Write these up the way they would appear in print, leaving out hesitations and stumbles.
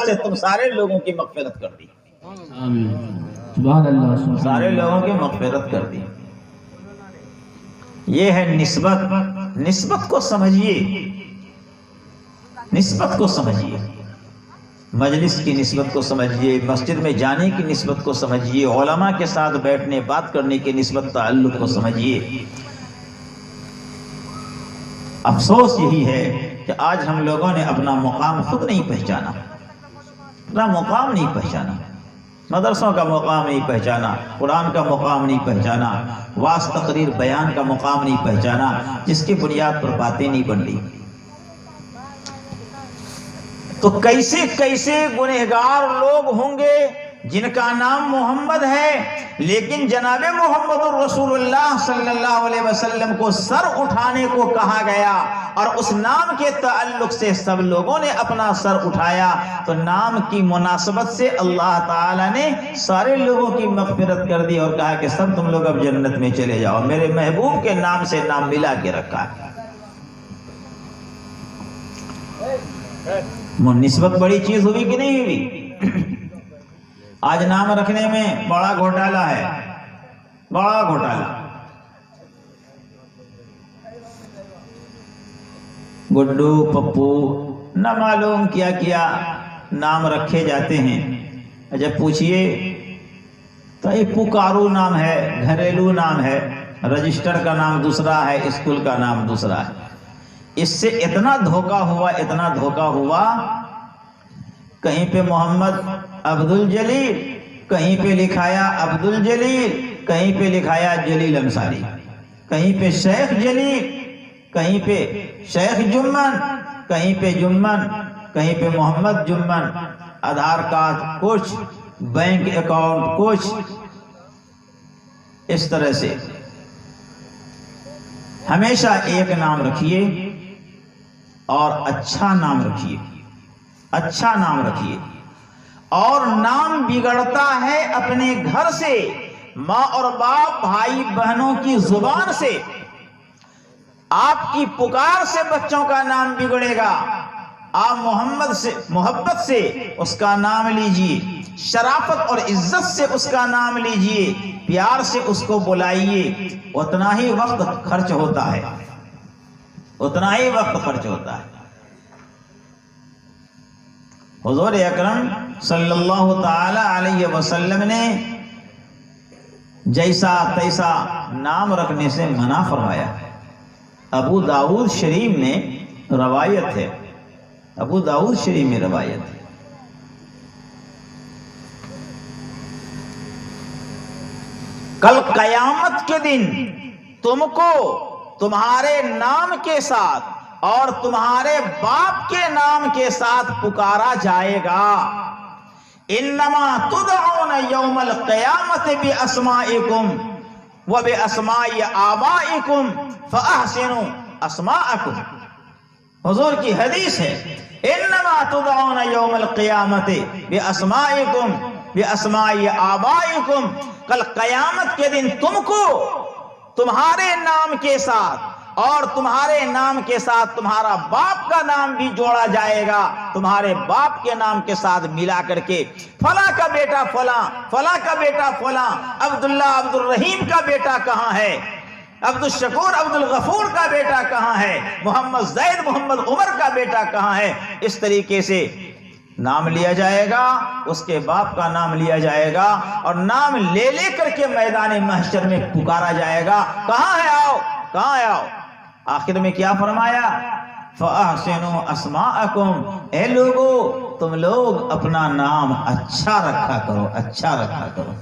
سے تم سارے لوگوں کی مغفرت کر دی، سبحان اللہ، سارے لوگوں کی مغفرت کر دی۔ یہ ہے نسبت۔ نسبت کو سمجھیے، نسبت کو سمجھیے، مجلس کی نسبت کو سمجھیے، مسجد میں جانے کی نسبت کو سمجھیے، علماء کے ساتھ بیٹھنے بات کرنے کی نسبت تعلق کو سمجھیے۔ افسوس یہی ہے کہ آج ہم لوگوں نے اپنا مقام خود نہیں پہچانا، اپنا مقام نہیں پہچانا، مدرسوں کا مقام نہیں پہچانا، قرآن کا مقام نہیں پہچانا، واعظ تقریر بیان کا مقام نہیں پہچانا، جس کی بنیاد پر باتیں نہیں بن رہی۔ تو کیسے کیسے گنہگار لوگ ہوں گے جن کا نام محمد ہے، لیکن جناب محمد الرسول اللہ صلی اللہ علیہ وسلم کو سر اٹھانے کو کہا گیا، اور اس نام کے تعلق سے سب لوگوں نے اپنا سر اٹھایا، تو نام کی مناسبت سے اللہ تعالیٰ نے سارے لوگوں کی مغفرت کر دی اور کہا کہ سب تم لوگ اب جنت میں چلے جاؤ، میرے محبوب کے نام سے نام ملا کے رکھا ہے۔ نسبت بڑی چیز ہوئی کہ نہیں ہوئی؟ آج نام رکھنے میں بڑا گھوٹالہ ہے، بڑا گھوٹالہ۔ گڈو پپو نہ معلوم کیا کیا نام رکھے جاتے ہیں۔ جب پوچھئے تو یہ پکارو نام ہے، گھریلو نام ہے، رجسٹر کا نام دوسرا ہے، اسکول کا نام دوسرا ہے۔ اس سے اتنا دھوکہ ہوا، اتنا دھوکہ ہوا، کہیں پہ محمد عبد الجلیل، کہیں پہ لکھایا عبد الجلیل، کہیں پہ لکھایا جلیل انصاری، کہیں پہ شیخ جلیل، کہیں پہ شیخ جمن، کہیں پہ جمن، کہیں پہ محمد جمن، آدھار کارڈ کچھ، بینک اکاؤنٹ کچھ، اس طرح سے۔ ہمیشہ ایک نام رکھیے اور اچھا نام رکھیے، اچھا نام رکھیے۔ اور نام بگڑتا ہے اپنے گھر سے، ماں اور باپ، بھائی بہنوں کی زبان سے۔ آپ کی پکار سے بچوں کا نام بگڑے گا۔ آپ محمد سے محبت سے اس کا نام لیجئے، شرافت اور عزت سے اس کا نام لیجئے، پیار سے اس کو بلائیے، اتنا ہی وقت خرچ ہوتا ہے، اتنا ہی وقت خرچ ہوتا ہے۔ حضور اکرم صلی اللہ تعالی علیہ وسلم نے جیسا تیسا نام رکھنے سے منع فرمایا۔ ابو داؤد شریف میں روایت ہے، ابو داؤد شریف میں روایت ہے، کل قیامت کے دن تم کو تمہارے نام کے ساتھ اور تمہارے باپ کے نام کے ساتھ پکارا جائے گا۔ انما تدعون یوم القیامت باسمائکم وباسماء آبائکم فاحسنوا اسماءکم۔ حضور کی حدیث ہے، انما تدعون یوم القیامت باسمائکم باسماء آبائکم، کل قیامت کے دن تم کو تمہارے نام کے ساتھ اور تمہارے نام کے ساتھ تمہارا باپ کا نام بھی جوڑا جائے گا، تمہارے باپ کے نام کے ساتھ ملا کر کے فلاں کا بیٹا فلاں، فلاں کا بیٹا فلاں، عبداللہ عبد الرحیم کا بیٹا کہاں ہے، عبد الشکور عبد الغفور کا بیٹا کہاں ہے، محمد زید محمد عمر کا بیٹا کہاں ہے۔ اس طریقے سے نام لیا جائے گا، اس کے باپ کا نام لیا جائے گا، اور نام لے لے کر کے میدان محشر میں پکارا جائے گا، کہاں ہے آؤ، کہاں ہے آؤ۔ آخر میں کیا فرمایا؟ فَأَحْسِنُوا أَسْمَاءَكُمْ، اے لوگو تم لوگ اپنا نام اچھا رکھا کرو، اچھا رکھا کرو۔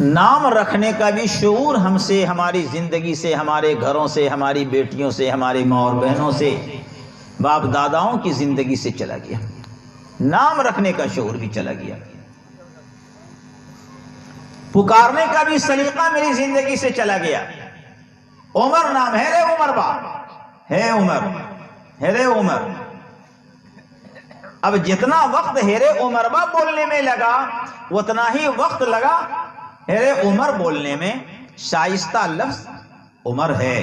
نام رکھنے کا بھی شعور ہم سے، ہماری زندگی سے، ہمارے گھروں سے، ہماری بیٹیوں سے، ہماری ماں اور بہنوں سے، باپ داداؤں کی زندگی سے چلا گیا، نام رکھنے کا شعور بھی چلا گیا، پکارنے کا بھی سلیقہ میری زندگی سے چلا گیا۔ عمر نام ہے رے عمر با، ہے عمر، ہے رے عمر۔ اب جتنا وقت ہے رے عمر با بولنے میں لگا، اتنا ہی وقت لگا ہے رے عمر بولنے میں۔ شائستہ لفظ عمر ہے،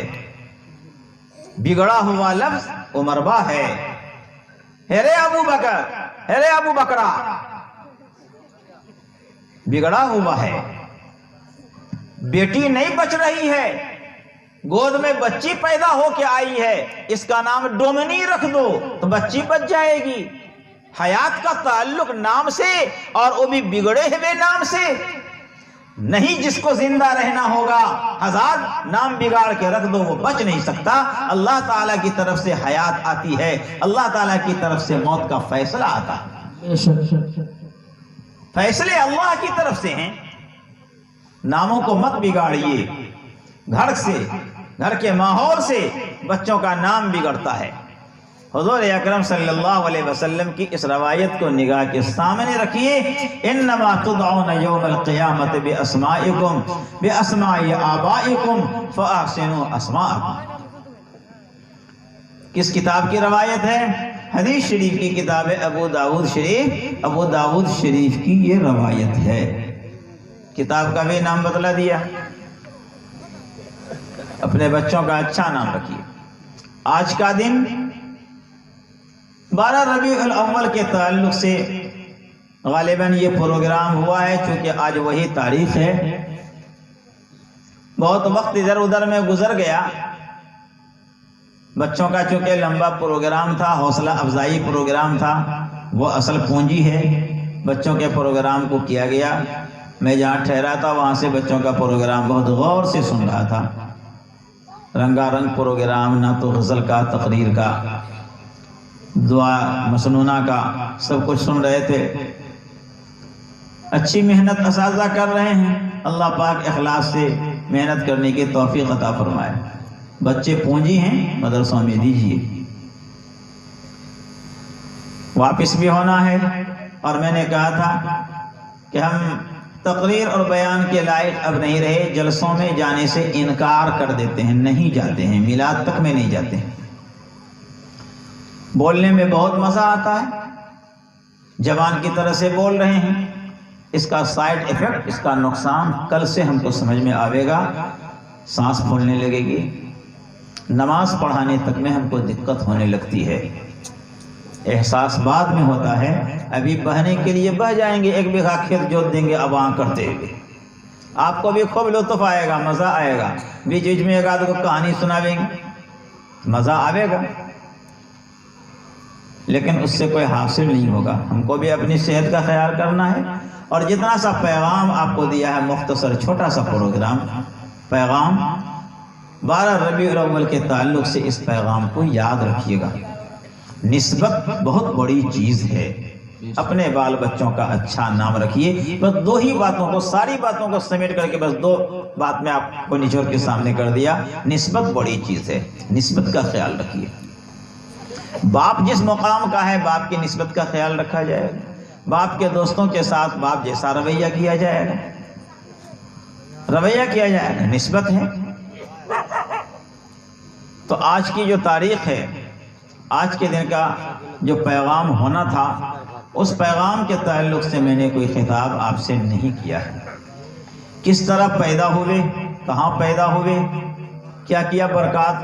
بگڑا ہوا لفظ عمربا ہے، ہیرے ابو بکر، ہیرے ابو بکرا، بگڑا ہوا ہے، بیٹی نہیں بچ رہی ہے، گود میں بچی پیدا ہو کے آئی ہے، اس کا نام ڈومنی رکھ دو تو بچی بچ جائے گی۔ حیات کا تعلق نام سے، اور وہ بھی بگڑے ہوئے نام سے نہیں۔ جس کو زندہ رہنا ہوگا ہزار نام بگاڑ کے رکھ دو وہ بچ نہیں سکتا۔ اللہ تعالیٰ کی طرف سے حیات آتی ہے، اللہ تعالیٰ کی طرف سے موت کا فیصلہ آتا ہے، فیصلے اللہ کی طرف سے ہیں۔ ناموں کو مت بگاڑیے، گھر سے، گھر کے ماحول سے بچوں کا نام بگڑتا ہے۔ حضور اکرم صلی اللہ علیہ وسلم کی اس روایت کو نگاہ کے سامنے رکھیے، انما تدعون یوم القیامت باسمائکم باسماء آبائکم فاحسنوا اسماءکم۔ کس کتاب کی روایت ہے؟ حدیث شریف کی کتاب ابو داؤد شریف، ابو داؤد شریف کی یہ روایت ہے۔ کتاب کا بھی نام بتلا دیا، اپنے بچوں کا اچھا نام رکھیے۔ آج کا دن 12 ربیع الاول کے تعلق سے غالباً یہ پروگرام ہوا ہے، چونکہ آج وہی تاریخ ہے۔ بہت وقت ادھر ادھر میں گزر گیا، بچوں کا چونکہ لمبا پروگرام تھا، حوصلہ افزائی پروگرام تھا، وہ اصل پونجی ہے، بچوں کے پروگرام کو کیا گیا۔ میں جہاں ٹھہرا تھا وہاں سے بچوں کا پروگرام بہت غور سے سن رہا تھا، رنگا رنگ پروگرام، نہ تو غزل کا، تقریر کا، دعا مسنونہ کا، سب کچھ سن رہے تھے۔ اچھی محنت اساتذہ کر رہے ہیں، اللہ پاک اخلاص سے محنت کرنے کی توفیق عطا فرمائے۔ بچے پونجی ہیں، مدرسوں میں دیجیے، واپس بھی ہونا ہے۔ اور میں نے کہا تھا کہ ہم تقریر اور بیان کے لائق اب نہیں رہے، جلسوں میں جانے سے انکار کر دیتے ہیں، نہیں جاتے ہیں، میلاد تک میں نہیں جاتے ہیں۔ بولنے میں بہت مزہ آتا ہے، زبان کی طرح سے بول رہے ہیں، اس کا سائیڈ ایفیکٹ، اس کا نقصان کل سے ہم کو سمجھ میں آئے گا۔ سانس پھولنے لگے گی، نماز پڑھانے تک میں ہم کو دقت ہونے لگتی ہے، احساس بعد میں ہوتا ہے۔ ابھی بہنے کے لیے بہ جائیں گے، 1 بیگھہ کھیت جوت دیں گے اباں کرتے ہوئے، آپ کو بھی خوب لطف آئے گا، مزہ آئے گا، بیچ بیچ میں ایک آدھ کو کہانی سناویں گے، مزہ آئے گا، لیکن اس سے کوئی حاصل نہیں ہوگا۔ ہم کو بھی اپنی صحت کا خیال کرنا ہے، اور جتنا سا پیغام آپ کو دیا ہے، مختصر چھوٹا سا پروگرام، پیغام 12 ربیع الاول کے تعلق سے اس پیغام کو یاد رکھیے گا۔ نسبت بہت بڑی چیز ہے، اپنے بال بچوں کا اچھا نام رکھیے۔ بس 2 ہی باتوں کو، ساری باتوں کو سمیٹ کر کے بس 2 بات میں آپ کو نچوڑ کے سامنے کر دیا۔ نسبت بڑی چیز ہے، نسبت کا خیال رکھیے۔ باپ جس مقام کا ہے، باپ کی نسبت کا خیال رکھا جائے گا، باپ کے دوستوں کے ساتھ باپ جیسا رویہ کیا جائے گا، رویہ کیا جائے گا، نسبت ہے۔ تو آج کی جو تاریخ ہے، آج کے دن کا جو پیغام ہونا تھا، اس پیغام کے تعلق سے میں نے کوئی خطاب آپ سے نہیں کیا ہے۔ کس طرح پیدا ہوئے، کہاں پیدا ہوئے، کیا کیا برکات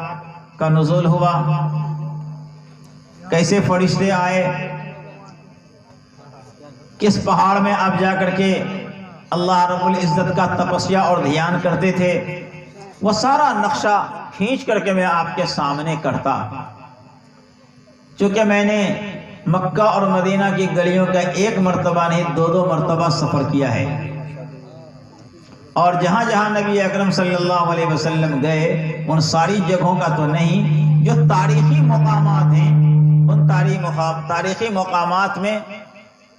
کا نزول ہوا، کیسے فرشتے آئے، کس پہاڑ میں آپ جا کر کے اللہ رب العزت کا تپسیا اور دھیان کرتے تھے، وہ سارا نقشہ کھینچ کر کے میں آپ کے سامنے کرتا۔ چونکہ میں نے مکہ اور مدینہ کی گلیوں کا 1 مرتبہ نہیں 2 مرتبہ سفر کیا ہے، اور جہاں جہاں نبی اکرم صلی اللہ علیہ وسلم گئے، ان ساری جگہوں کا تو نہیں، جو تاریخی مقامات ہیں، ان تاریخی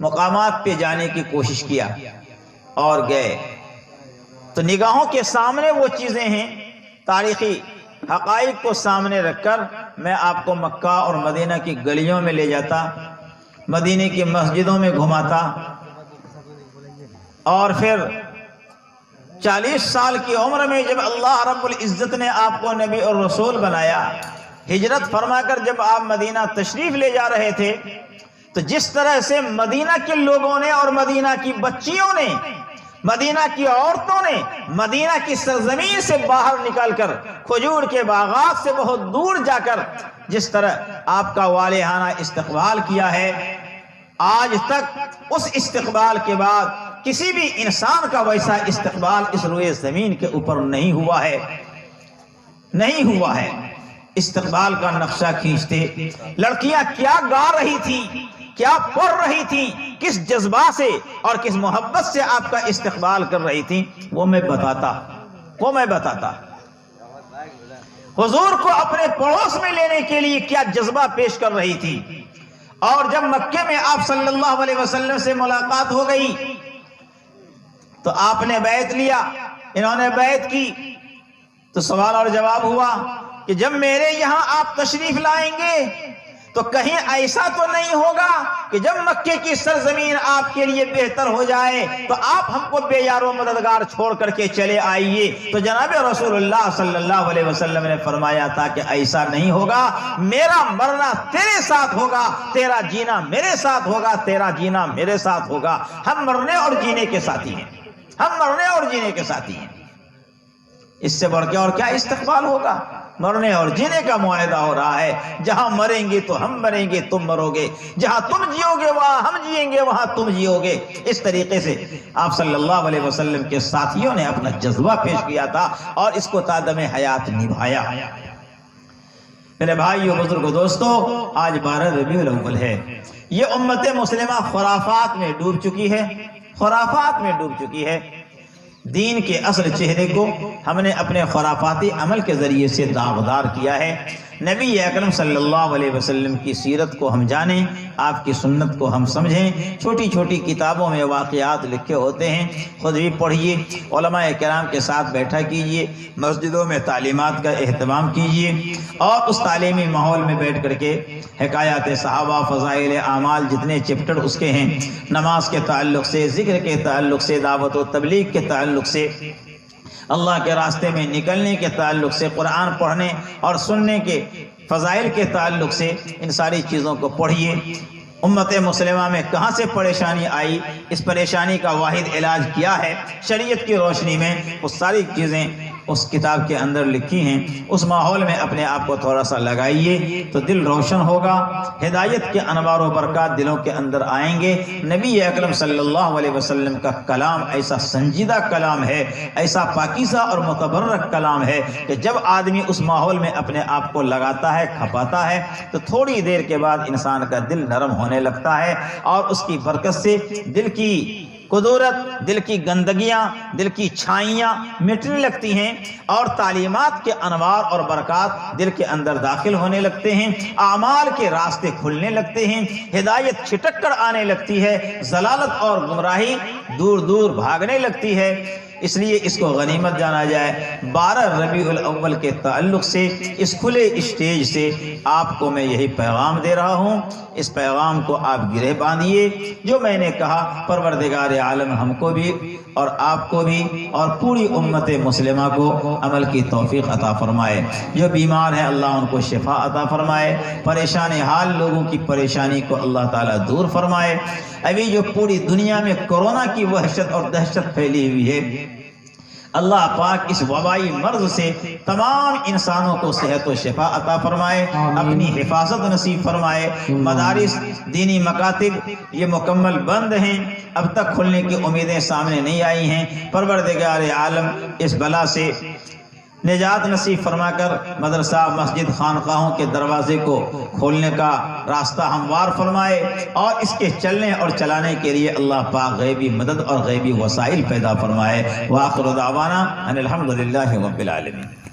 مقامات پہ جانے کی کوشش کیا اور گئے۔ تو نگاہوں کے سامنے وہ چیزیں ہیں، تاریخی حقائق کو سامنے رکھ کر میں آپ کو مکہ اور مدینہ کی گلیوں میں لے جاتا، مدینہ کی مسجدوں میں گھماتا، اور پھر 40 سال کی عمر میں جب اللہ رب العزت نے آپ کو نبی اور رسول بنایا، ہجرت فرما کر جب آپ مدینہ تشریف لے جا رہے تھے، تو جس طرح سے مدینہ کے لوگوں نے اور مدینہ کی بچیوں نے مدینہ کی عورتوں نے مدینہ کی سرزمین سے باہر نکل کر کھجور کے باغات سے بہت دور جا کر جس طرح آپ کا والہانہ استقبال کیا ہے، آج تک اس استقبال کے بعد کسی بھی انسان کا ویسا استقبال اس روئے زمین کے اوپر نہیں ہوا ہے، نہیں ہوا ہے۔ استقبال کا نقشہ کھینچتے لڑکیاں کیا گا رہی تھی، کیا پڑھ رہی تھی، کس جذبہ سے اور کس محبت سے آپ کا استقبال کر رہی تھی، وہ میں بتاتا۔ حضور کو اپنے پڑوس میں لینے کے لیے کیا جذبہ پیش کر رہی تھی، اور جب مکے میں آپ صلی اللہ علیہ وسلم سے ملاقات ہو گئی تو آپ نے بیعت لیا، انہوں نے بیعت کی، تو سوال اور جواب ہوا کہ جب میرے یہاں آپ تشریف لائیں گے تو کہیں ایسا تو نہیں ہوگا کہ جب مکے کی سرزمین آپ کے لیے بہتر ہو جائے تو آپ ہم کو بے یار و مددگار چھوڑ کر کے چلے آئیے؟ تو جناب رسول اللہ صلی اللہ علیہ وسلم نے فرمایا تھا کہ ایسا نہیں ہوگا، میرا مرنا تیرے ساتھ ہوگا، تیرا جینا میرے ساتھ ہوگا، تیرا جینا میرے ساتھ ہوگا۔ ہم مرنے اور جینے کے ساتھی ہیں، ہم مرنے اور جینے کے ساتھی ہیں۔ اس سے بڑھ کے اور کیا استقبال ہوگا؟ مرنے اور جینے کا معاہدہ ہو رہا ہے۔ جہاں مریں گے تو ہم مریں گے، تم مرو گے، جہاں تم جیو گے وہاں ہم جیئیں گے، وہاں تم جیو گے۔ اس طریقے سے آپ صلی اللہ علیہ وسلم کے ساتھیوں نے اپنا جذبہ پیش کیا تھا اور اس کو تا دم حیات نبھایا۔ میرے بھائیو، بزرگو، دوستو، آج 12 ربیع الاول ہے۔ یہ امت مسلمہ خرافات میں ڈوب چکی ہے، خرافات میں ڈوب چکی ہے۔ دین کے اصل چہرے کو ہم نے اپنے خرافاتی عمل کے ذریعے سے داغدار کیا ہے۔ نبی اکرم صلی اللہ علیہ وسلم کی سیرت کو ہم جانیں، آپ کی سنت کو ہم سمجھیں۔ چھوٹی چھوٹی کتابوں میں واقعات لکھے ہوتے ہیں، خود بھی پڑھیے، علماء کرام کے ساتھ بیٹھا کیجیے، مسجدوں میں تعلیمات کا اہتمام کیجیے، اور اس تعلیمی ماحول میں بیٹھ کر کے حکایات صحابہ، فضائل اعمال، جتنے چپٹر اس کے ہیں، نماز کے تعلق سے، ذکر کے تعلق سے، دعوت و تبلیغ کے تعلق سے، اللہ کے راستے میں نکلنے کے تعلق سے، قرآن پڑھنے اور سننے کے فضائل کے تعلق سے، ان ساری چیزوں کو پڑھیے۔ امت مسلمہ میں کہاں سے پریشانی آئی، اس پریشانی کا واحد علاج کیا ہے، شریعت کی روشنی میں وہ ساری چیزیں اس کتاب کے اندر لکھی ہیں۔ اس ماحول میں اپنے آپ کو تھوڑا سا لگائیے تو دل روشن ہوگا، ہدایت کے انوار و برکات دلوں کے اندر آئیں گے۔ نبی اکرم صلی اللہ علیہ وسلم کا کلام ایسا سنجیدہ کلام ہے، ایسا پاکیزہ اور متبرک کلام ہے کہ جب آدمی اس ماحول میں اپنے آپ کو لگاتا ہے، کھپاتا ہے، تو تھوڑی دیر کے بعد انسان کا دل نرم ہونے لگتا ہے، اور اس کی برکت سے دل کی قدورت، دل کی گندگیاں، دل کی چھائیاں مٹنے لگتی ہیں، اور تعلیمات کے انوار اور برکات دل کے اندر داخل ہونے لگتے ہیں، اعمال کے راستے کھلنے لگتے ہیں، ہدایت چھٹک کر آنے لگتی ہے، ضلالت اور گمراہی دور دور بھاگنے لگتی ہے۔ اس لیے اس کو غنیمت جانا جائے۔ 12 ربیع الاول کے تعلق سے، اس کھلے اسٹیج سے آپ کو میں یہی پیغام دے رہا ہوں۔ اس پیغام کو آپ گرہ باندھیے، جو میں نے کہا پروردگار عالم ہم کو بھی اور آپ کو بھی اور پوری امت مسلمہ کو عمل کی توفیق عطا فرمائے۔ جو بیمار ہیں اللہ ان کو شفا عطا فرمائے، پریشان حال لوگوں کی پریشانی کو اللہ تعالیٰ دور فرمائے۔ ابھی جو پوری دنیا میں کورونا کی وحشت اور دہشت پھیلی ہوئی ہے، اللہ پاک اس وبائی مرض سے تمام انسانوں کو صحت و شفا عطا فرمائے، اپنی حفاظت نصیب فرمائے۔ مدارس، دینی مکاتب یہ مکمل بند ہیں، اب تک کھلنے کی امیدیں سامنے نہیں آئی ہیں۔ پروردگار عالم اس بلا سے نجات نصیب فرما کر مدرسہ، مسجد، خانقاہوں کے دروازے کو کھولنے کا راستہ ہموار فرمائے، اور اس کے چلنے اور چلانے کے لیے اللہ پاک غیبی مدد اور غیبی وسائل پیدا فرمائے۔ وآخر دعوانا ان الحمدللہ رب العالمین۔